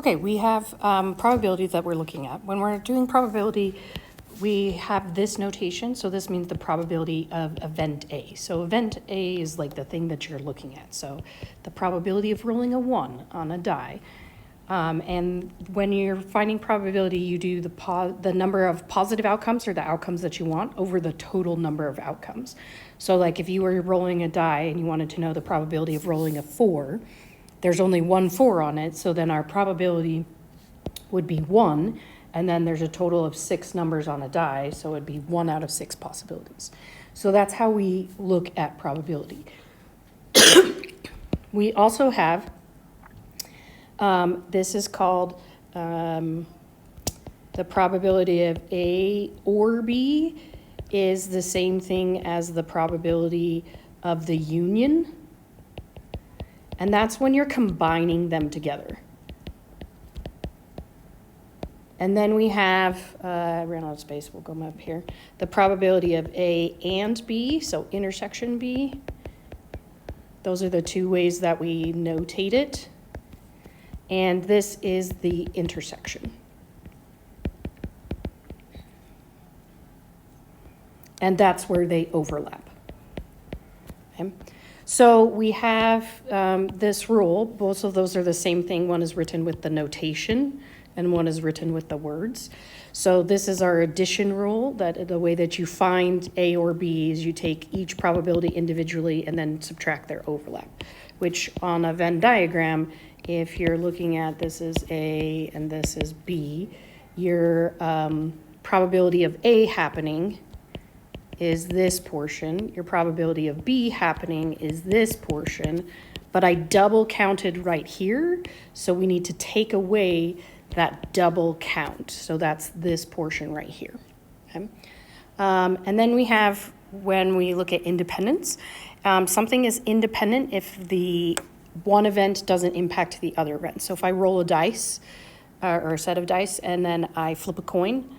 Okay, we have probabilities that we're looking at. When we're doing probability, we have this notation. So this means the probability of event A. So event A is like the thing that you're looking at. So the probability of rolling a 1 on a die. And when you're finding probability, you do the number of positive outcomes or the outcomes that you want over the total number of outcomes. So like if you were rolling a die and you wanted to know the probability of rolling a 4, there's only one 4 on it, so then our probability would be 1, and then there's a total of 6 numbers on a die, so it'd be 1 out of 6 possibilities. So that's how we look at probability. We also have, this is called the probability of A or B is the same thing as the probability of the union. And that's when you're combining them together. And then we have, I ran out of space, we'll go up here. The probability of A and B, so intersection B. Those are the two ways that we notate it. And this is the intersection. And that's where they overlap. Okay. So we have this rule. Both of those are the same thing. One is written with the notation and one is written with the words. So this is our addition rule, that the way that you find A or B is you take each probability individually and then subtract their overlap, which on a Venn diagram, if you're looking at this is A and this is B, your probability of A happening is this portion. Your probability of B happening is this portion, but I double counted right here, so we need to take away that double count. So that's this portion right here. Okay? And then we have, when we look at independence, something is independent if the one event doesn't impact the other event. So if I roll a dice, or a set of dice, and then I flip a coin,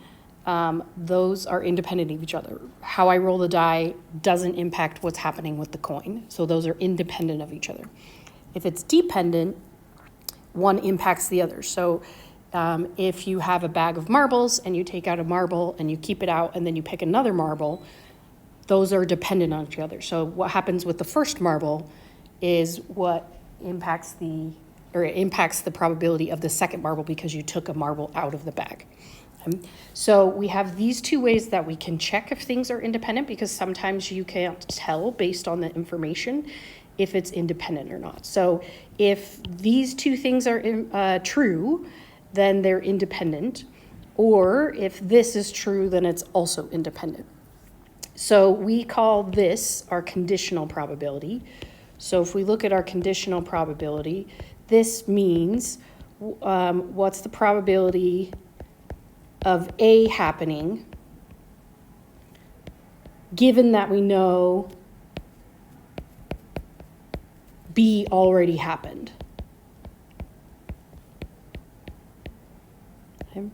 those are independent of each other. How I roll the die doesn't impact what's happening with the coin. So those are independent of each other. If it's dependent, one impacts the other. So if you have a bag of marbles and you take out a marble and you keep it out and then you pick another marble, those are dependent on each other. So what happens with the first marble is what impacts the probability of the second marble because you took a marble out of the bag. So we have these two ways that we can check if things are independent, because sometimes you can't tell based on the information if it's independent or not. So if these two things are true, then they're independent. Or if this is true, then it's also independent. So we call this our conditional probability. So if we look at our conditional probability, this means what's the probability of A happening, given that we know B already happened. Okay.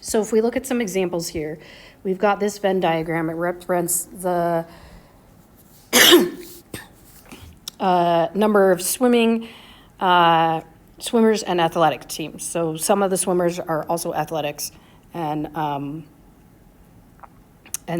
So if we look at some examples here, we've got this Venn diagram. It represents the number of swimmers and athletic teams. So some of the swimmers are also athletics, and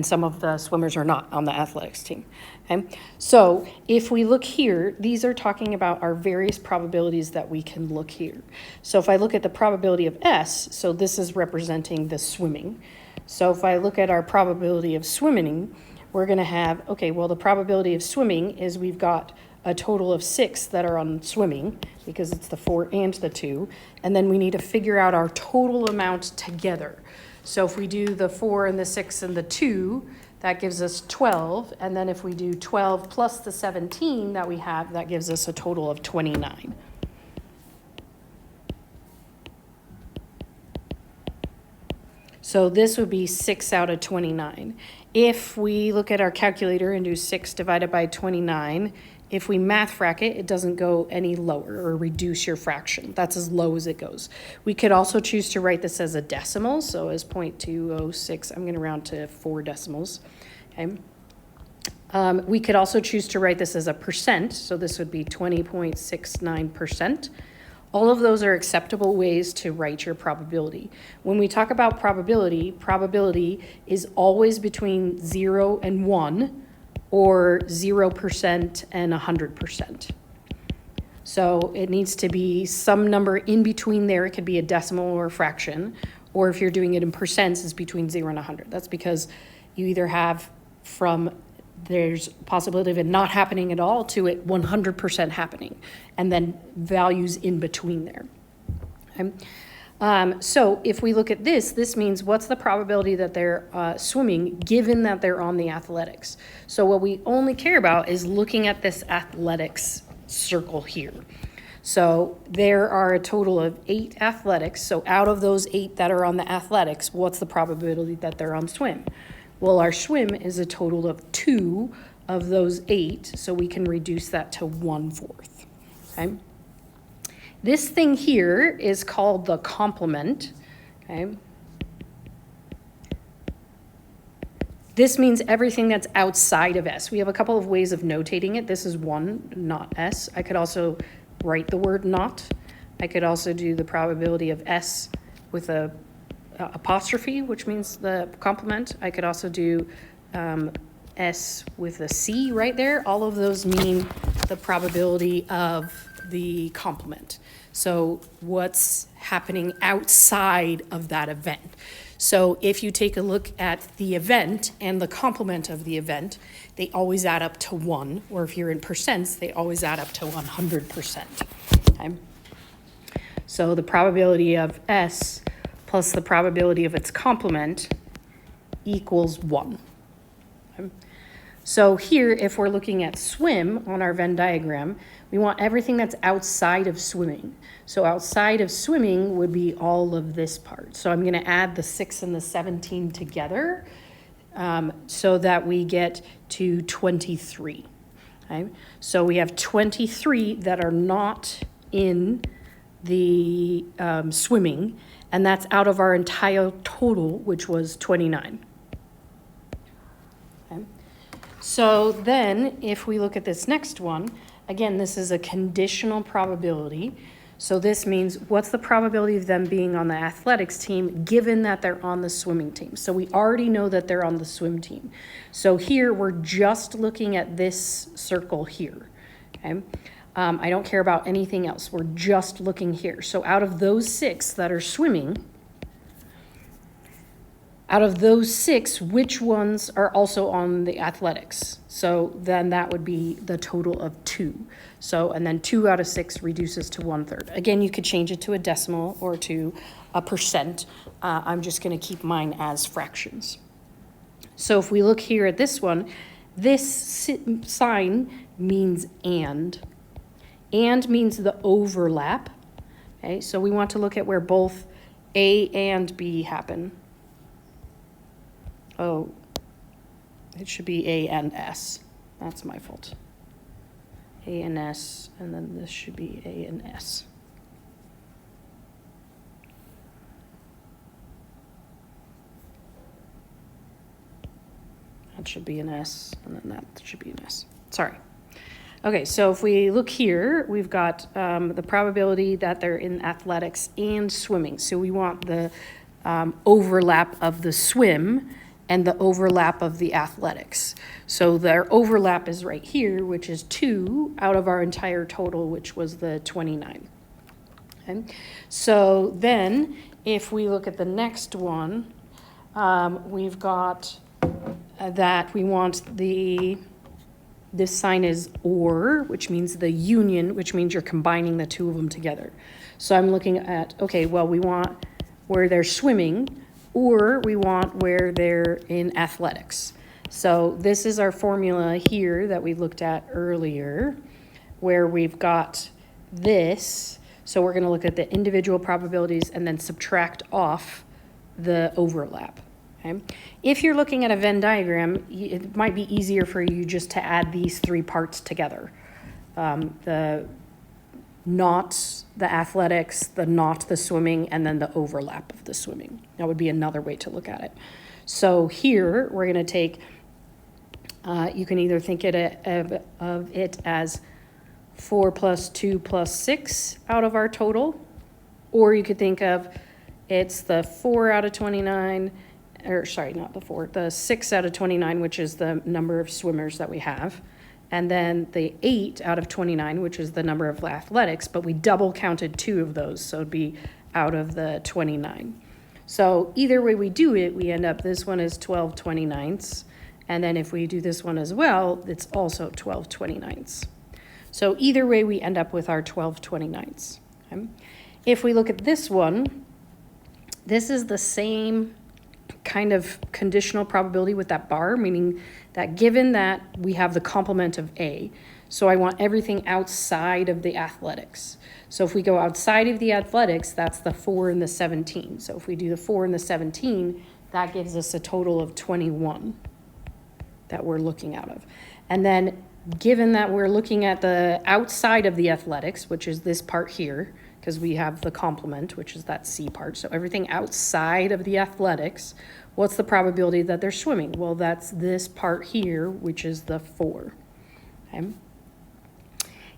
some of the swimmers are not on the athletics team. Okay? So if we look here, these are talking about our various probabilities that we can look here. So if I look at the probability of S, so this is representing the swimming. So if I look at our probability of swimming, we're going to have, okay, well, the probability of swimming is we've got a total of 6 that are on swimming, because it's the 4 and the 2, and then we need to figure out our total amount together. So if we do the 4 and the 6 and the 2, that gives us 12, and then if we do 12 plus the 17 that we have, that gives us a total of 29. So this would be 6 out of 29. If we look at our calculator and do 6 divided by 29, if we math frac it, it doesn't go any lower or reduce your fraction. That's as low as it goes. We could also choose to write this as a decimal, so as 0.206, I'm going to round to 4 decimals. Okay. We could also choose to write this as a percent, so this would be 20.69%. All of those are acceptable ways to write your probability. When we talk about probability, probability is always between 0 and 1 or 0% and 100%. So it needs to be some number in between there. It could be a decimal or a fraction, or if you're doing it in percents, it's between 0 and 100. That's because you either have from there's possibility of it not happening at all to it 100% happening, and then values in between there. Okay? So if we look at this means what's the probability that they're swimming given that they're on the athletics. So what we only care about is looking at this athletics circle here. So there are a total of 8 athletics. So out of those 8 that are on the athletics, what's the probability that they're on swim? Well, our swim is a total of 2 of those 8, so we can reduce that to 1/4. Okay? This thing here is called the complement. Okay? This means everything that's outside of S. We have a couple of ways of notating it. This is one, not S. I could also write the word not. I could also do the probability of S with a apostrophe, which means the complement. I could also do S with a C right there. All of those mean the probability of the complement. So what's happening outside of that event. So if you take a look at the event and the complement of the event, they always add up to 1, or if you're in percents, they always add up to 100%. Okay? So the probability of S plus the probability of its complement equals 1. Okay? So here, if we're looking at swim on our Venn diagram, we want everything that's outside of swimming. So outside of swimming would be all of this part. So I'm going to add the 6 and the 17 together so that we get to 23. Okay? So we have 23 that are not in the swimming, and that's out of our entire total, which was 29. Okay? So then if we look at this next one, again, this is a conditional probability. So this means what's the probability of them being on the athletics team given that they're on the swimming team? So we already know that they're on the swim team. So here we're just looking at this circle here. Okay? I don't care about anything else. We're just looking here. So out of those 6 that are swimming, out of those 6, which ones are also on the athletics? So then that would be the total of 2. So, and then 2 out of 6 reduces to 1/3. Again, you could change it to a decimal or to a percent. I'm just going to keep mine as fractions. So if we look here at this one, this sign means and. And means the overlap. Okay, so we want to look at where both A and B happen. Oh, it should be A and S. That's my fault. A and S, and then this should be A and S. That should be an S, and then that should be an S. Sorry. Okay, so if we look here, we've got the probability that they're in athletics and swimming. So we want the overlap of the swim and the overlap of the athletics. So their overlap is right here, which is 2 out of our entire total, which was the 29. Okay? So then, if we look at the next one, we've got that we want this sign is or, which means the union, which means you're combining the 2 of them together. So I'm looking at, okay, well, we want where they're swimming, or we want where they're in athletics. So this is our formula here that we looked at earlier, where we've got this. So we're going to look at the individual probabilities and then subtract off the overlap. Okay. If you're looking at a Venn diagram, it might be easier for you just to add these 3 parts together. The not the athletics, the not the swimming, and then the overlap of the swimming. That would be another way to look at it. So here we're going to take, you can either think of it as 4 plus 2 plus 6 out of our total. Or you could think of it's the 4 out of 29, or sorry, not the 4, the 6 out of 29, which is the number of swimmers that we have. And then the 8 out of 29, which is the number of athletics, but we double counted 2 of those, so it'd be out of the 29. So either way we do it, we end up, this one is 12 29ths. And then if we do this one as well, it's also 12 29ths. So either way, we end up with our 12 29ths. Okay? If we look at this one, this is the same kind of conditional probability with that bar, meaning that given that we have the complement of A, so I want everything outside of the athletics. So if we go outside of the athletics, that's the 4 and the 17. So if we do the 4 and the 17, that gives us a total of 21 that we're looking out of. And then given that we're looking at the outside of the athletics, which is this part here, because we have the complement, which is that C part. So everything outside of the athletics, what's the probability that they're swimming? Well, that's this part here, which is the 4. Okay.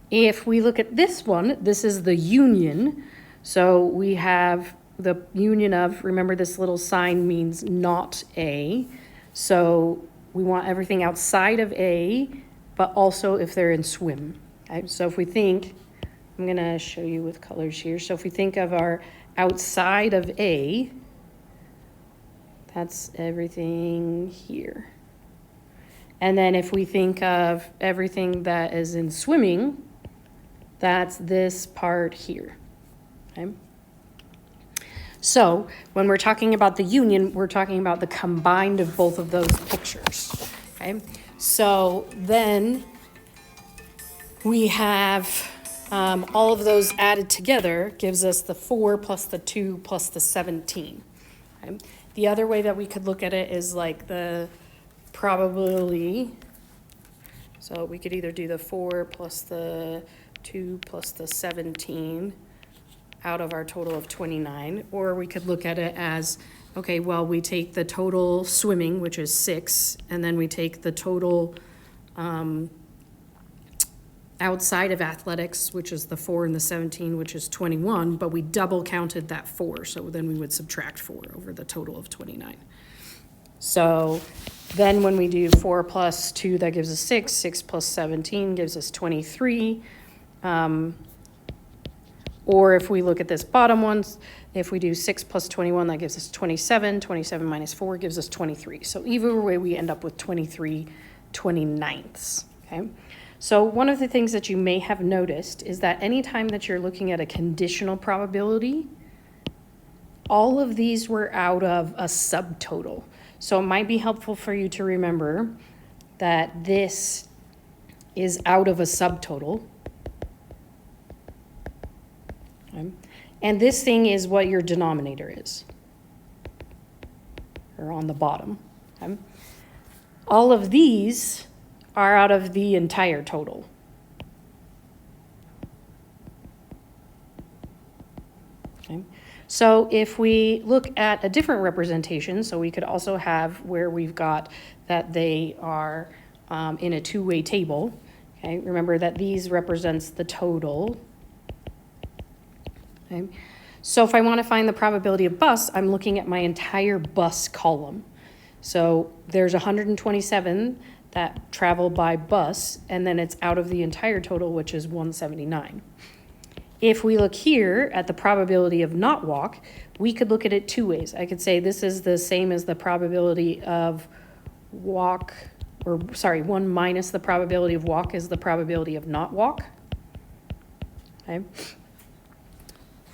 If we look at this one, this is the union. So we have the union of, remember this little sign means not A. So we want everything outside of A, but also if they're in swim. Okay. So if we think, I'm going to show you with colors here. So if we think of our outside of A, that's everything here. And then if we think of everything that is in swimming, that's this part here. Okay? So when we're talking about the union, we're talking about the combined of both of those pictures. Okay? So then we have all of those added together gives us the 4 plus the 2 plus the 17. Okay? The other way that we could look at it is like the probability. So we could either do the 4 plus the 2 plus the 17 out of our total of 29, or we could look at it as, okay, well, we take the total swimming, which is 6, and then we take the total outside of athletics, which is the 4 and the 17, which is 21, but we double counted that 4, so then we would subtract 4 over the total of 29. So then when we do 4 plus 2, that gives us 6, 6 plus 17 gives us 23. Or if we look at this bottom one, if we do 6 plus 21, that gives us 27. 27 minus 4 gives us 23. So either way, we end up with 23 29ths, okay? So one of the things that you may have noticed is that anytime that you're looking at a conditional probability, all of these were out of a subtotal. So it might be helpful for you to remember that this is out of a subtotal. Okay. And this thing is what your denominator is, or on the bottom. Okay. All of these are out of the entire total. Okay. So if we look at a different representation, so we could also have where we've got that they are in a two-way table. Okay. Remember that these represents the total. Okay. So if I want to find the probability of bus, I'm looking at my entire bus column. So there's 127 that travel by bus, and then it's out of the entire total, which is 179. If we look here at the probability of not walk, we could look at it two ways. I could say this is the same as the probability of walk, or sorry, 1 minus the probability of walk is the probability of not walk. Okay.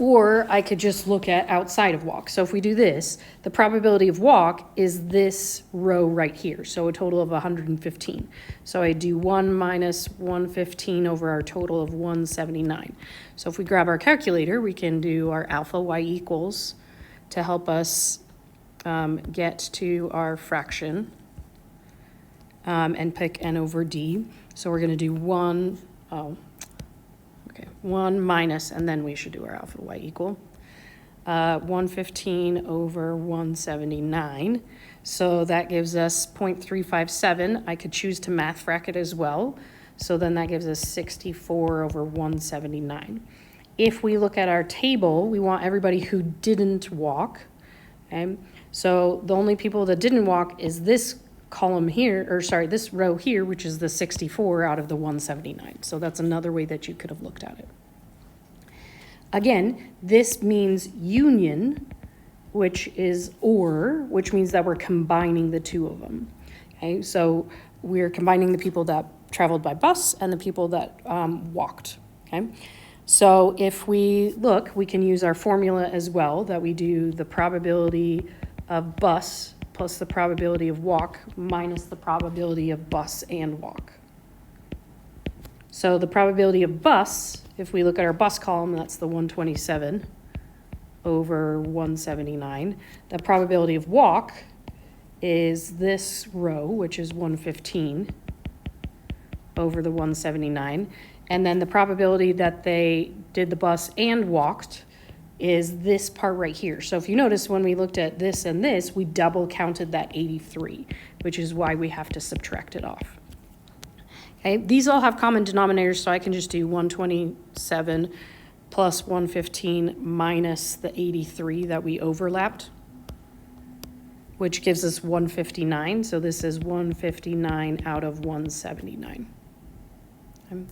Or I could just look at outside of walk. So if we do this, the probability of walk is this row right here. So a total of 115. So I do 1 minus 115 over our total of 179. So if we grab our calculator, we can do our alpha y equals to help us get to our fraction and pick n over d. So we're going to do 1 minus, and then we should do our alpha y equal. 115 over 179. So that gives us 0.357. I could choose to math frac it as well. So then that gives us 64 over 179. If we look at our table, we want everybody who didn't walk. Okay? So the only people that didn't walk is this column here, or sorry, this row here, which is the 64 out of the 179. So that's another way that you could have looked at it. Again, this means union, which is or, which means that we're combining the two of them. Okay, so we're combining the people that traveled by bus and the people that walked. Okay, so if we look, we can use our formula as well, that we do the probability of bus plus the probability of walk minus the probability of bus and walk. So the probability of bus, if we look at our bus column, that's the 127 over 179. The probability of walk is this row, which is 115 over the 179. And then the probability that they did the bus and walked is this part right here. So if you notice, when we looked at this and this, we double counted that 83, which is why we have to subtract it off. Okay, these all have common denominators, so I can just do 127 plus 115 minus the 83 that we overlapped, which gives us 159. So this is 159 out of 179. Okay.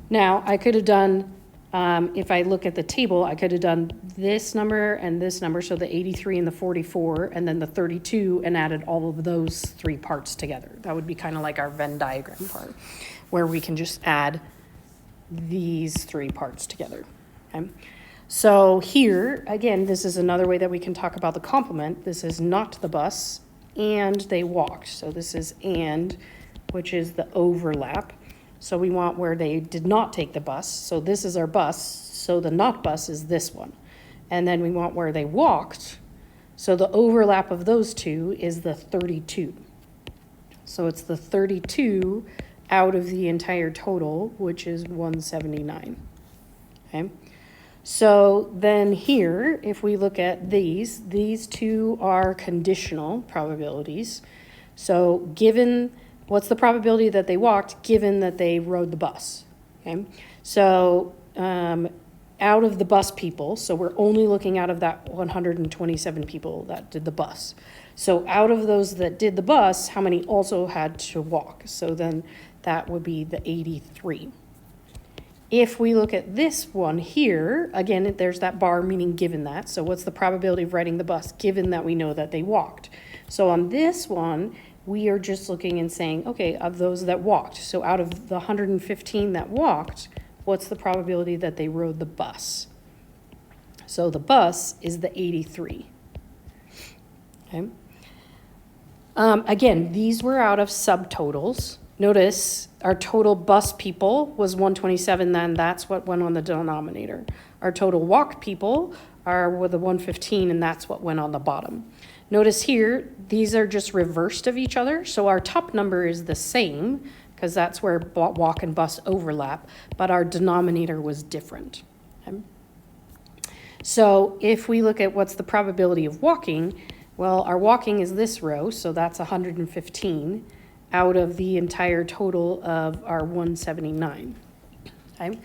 Now, I could have done, if I look at the table, I could have done this number and this number, so the 83 and the 44, and then the 32, and added all of those three parts together. That would be kind of like our Venn diagram part, where we can just add these three parts together. Okay? So here, again, this is another way that we can talk about the complement. This is not the bus, and they walked. So this is and, which is the overlap. So we want where they did not take the bus. So this is our bus. So the not bus is this one. And then we want where they walked. So the overlap of those two is the 32. So it's the 32 out of the entire total, which is 179. Okay. So then here, if we look at these two are conditional probabilities. So given, what's the probability that they walked given that they rode the bus? Okay. So out of the bus people, so we're only looking out of that 127 people that did the bus. So out of those that did the bus, how many also had to walk? So then that would be the 83. If we look at this one here, again, there's that bar meaning given that. So what's the probability of riding the bus given that we know that they walked? So on this one, we are just looking and saying, okay, of those that walked. So out of the 115 that walked, what's the probability that they rode the bus? So the bus is the 83. Okay. Again, these were out of subtotals. Notice our total bus people was 127, then that's what went on the denominator. Our total walk people are with the 115, and that's what went on the bottom. Notice here, these are just reversed of each other. So our top number is the same, because that's where walk and bus overlap, but our denominator was different. Okay? So if we look at what's the probability of walking, well, our walking is this row, so that's 115 out of the entire total of our 179. Okay?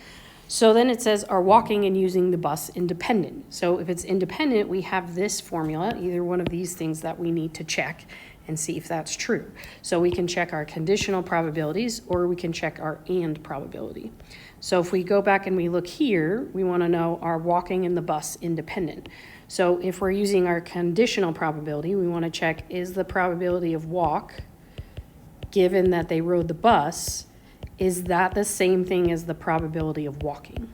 So then it says are walking and using the bus independent. So if it's independent, we have this formula, either one of these things that we need to check and see if that's true. So we can check our conditional probabilities, or we can check our and probability. So if we go back and we look here, we want to know are walking and the bus independent. So if we're using our conditional probability, we want to check is the probability of walk, given that they rode the bus, is that the same thing as the probability of walking?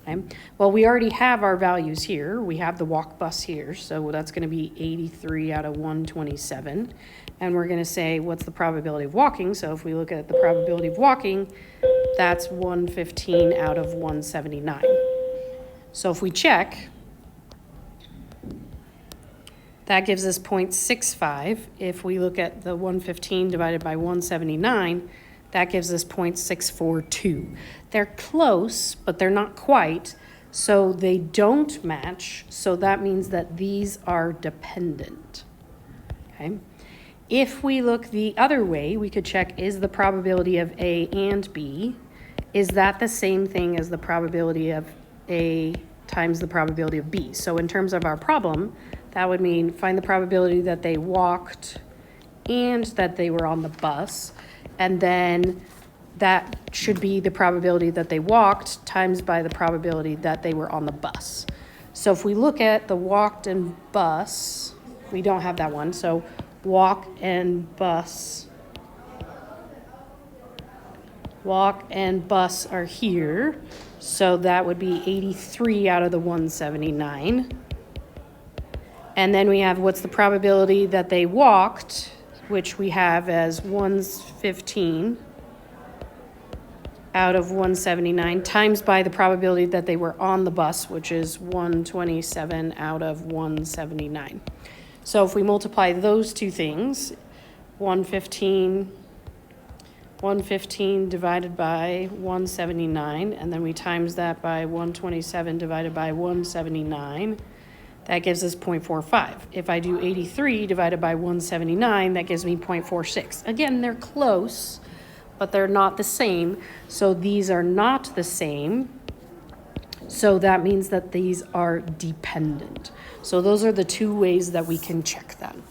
Okay. Well, we already have our values here. We have the walk bus here, so that's going to be 83 out of 127. And we're going to say, what's the probability of walking? So if we look at the probability of walking, that's 115 out of 179. So if we check, that gives us 0.65. If we look at the 115 divided by 179, that gives us 0.642. They're close, but they're not quite, so they don't match, so that means that these are dependent. Okay? If we look the other way, we could check, is the probability of A and B, is that the same thing as the probability of A times the probability of B? So in terms of our problem, that would mean find the probability that they walked and that they were on the bus, and then that should be the probability that they walked times by the probability that they were on the bus. So if we look at the walked and bus, we don't have that one, so walk and bus are here, so that would be 83 out of the 179. And then we have what's the probability that they walked, which we have as 115 out of 179, times by the probability that they were on the bus, which is 127 out of 179. So if we multiply those two things, 115 divided by 179, and then we times that by 127 divided by 179, that gives us 0.45. If I do 83 divided by 179, that gives me 0.46. Again, they're close, but they're not the same. So these are not the same. So that means that these are dependent. So those are the two ways that we can check them.